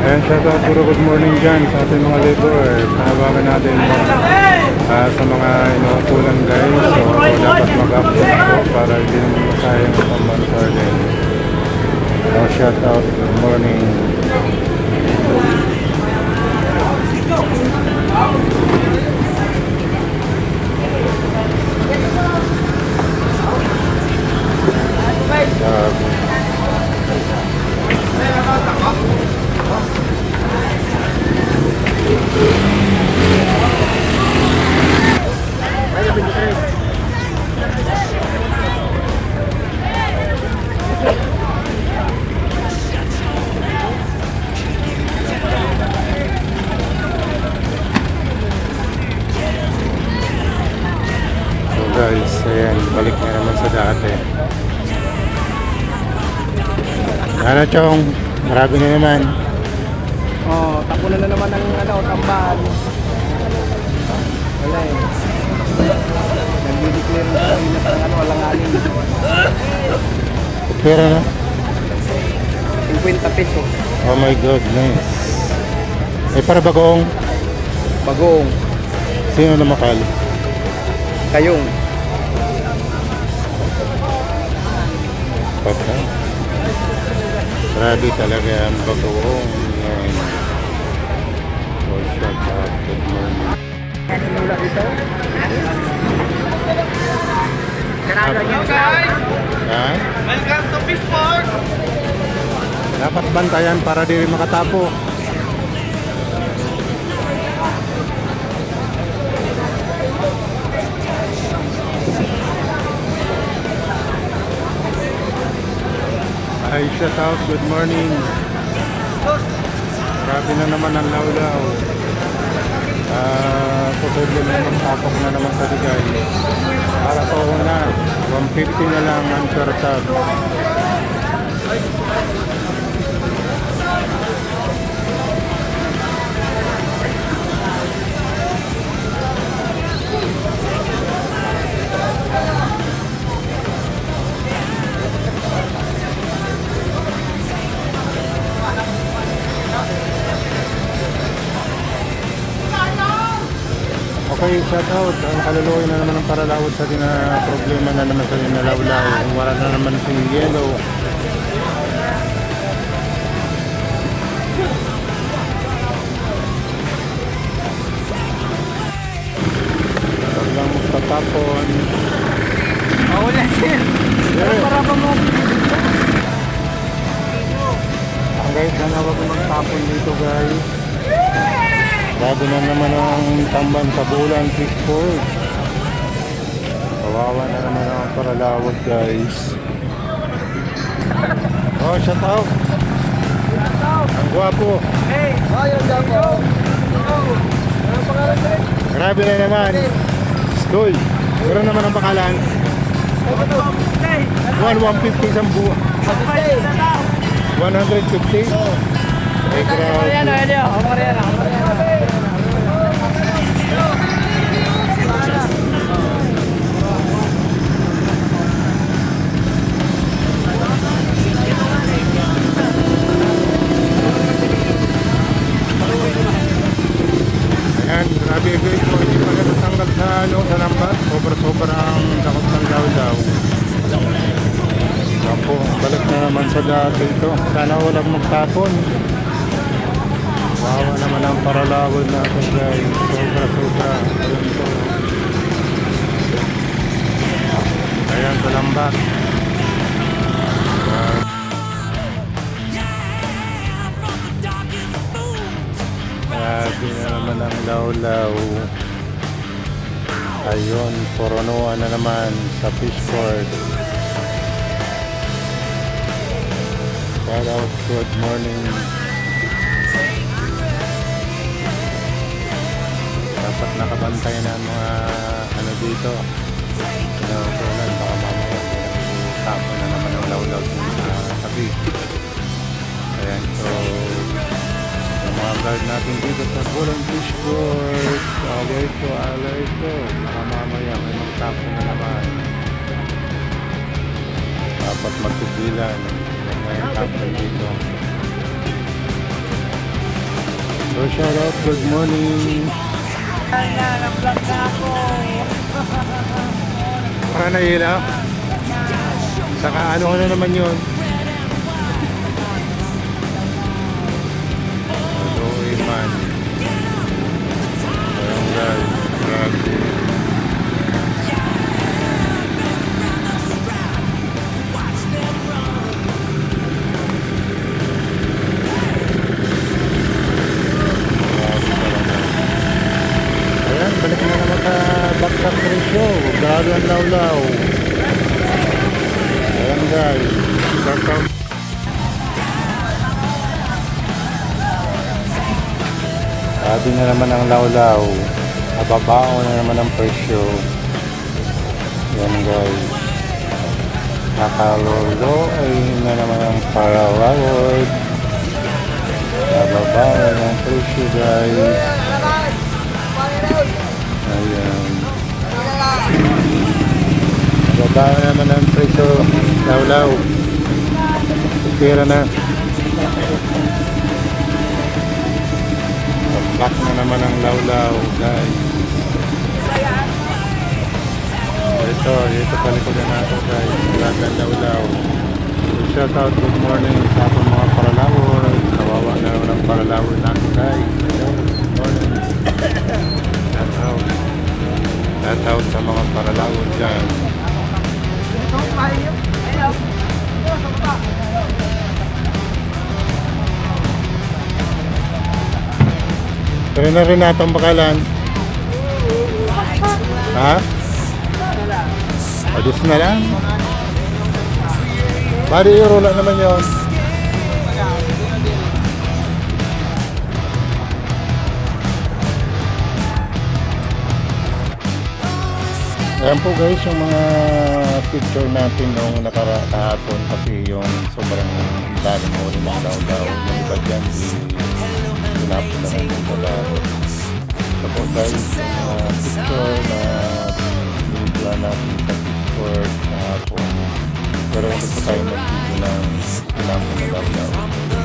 Ayan, shoutout puro good morning dyan sa ating mga labor. Panabagan natin sa mga inuupulan guys. So dapat mag-update po para hindi naman masayang ang pambantar din. So shoutout, good morning. Guys, ayan, balik na naman sa dati. Ano chong, marami na naman. Oh, tapunan na naman ng tambahan. Wala eh. Nag-declare na sa ng alanganin. Pera na? 50 peso. Oh my goodness. Eh para bagoong. Bagoong. Sino na makal? Kayong. Okay. Grabe talaga ang bagoong. Yan. Oh, shut up. Good morning. Hello guys! Ha? Welcome to Fishport! Dapat bantayan para di rin makatapo. Ay, shout out, good morning. Grabe na naman ang lawlaw. Posible na naman tapok na naman sa Digay. Para po na, 150 na lang ang per tag. Okay, shout out. Ang kaluluoy na naman ang paralawod sa atin na problema na naman sa nalawlaw. Wala na naman sing yellow. Huwag lang magtatapon. Wala sir! Para pa mo. Guys, sana huwag magtapon dito guys. Grabe na naman ang tamban sa bulan, Fishport. Kawawa na naman ang paralawag guys. Oh, shout out. Ang gwapo. Hey! Ayun dyan po. Ano pangalan sir? Grabe na naman. Skoy. Meron naman ang bakalan. 150 isang buwan. 150? Eh, grabe. Ayan, grabe guys. Kung hindi pa natatanggal sa lambat, sobra-sobra ang takot ng daw-daw. Ako, balik na naman sa dati ito. Sana walang magtapon. Bawa naman ang paralawod natin guys. Sobra-sobra. Ayan sa lambat. Grabe na naman ang lawlaw. Ayun, poronuan na naman sa Fishport. Shout out, good morning. Dapat nakabantay na ang mga dito. Tulad, baka mamaya tapo na naman ang lawlaw sa tabi. Ayan, so yung mga guard natin dito sa Bulang Fishport. Alerto. Baka mamaya may magtapo na naman. Dapat magpigilan. may camping dito. So shout out, good morning. Nag-vlog na ako. Para nahihila. Saka ano ko na naman yun. Adoy man. Ayan guys. Grabe. Ayan, balik na naman sa Baksak Ratio. Grabe ang lawlaw. Ayan guys. Shout out. Grabe na naman ang lawlaw. Nababao na naman ang presyo. Ayan guys. Nakalolo ay na naman ang parawawad. Nababao na ang presyo guys. Ayan. Nababao na naman ang presyo. Lawlaw. Pera na. Black na naman ang lawlaw guys. Ito palikodan natin guys. Black ang lawlaw. Shout out, good morning sa ating mga paralawon. Kawawa na naman ang paralawon natin guys. Good morning. Shout out sa mga paralawon dyan. Pero na rin natang bakalan. Ha? Adus na lang. Bari euro lang naman yun. Ayan po guys yung mga picture natin noong kahapon kasi yung sobrang daling mo rin ng daw yung iba dyan sinapin na natin sa daw. So po guys yung mga picture na binigla natin sa Discord kahapon pero hindi po tayo mag-video ng sinapin na daw.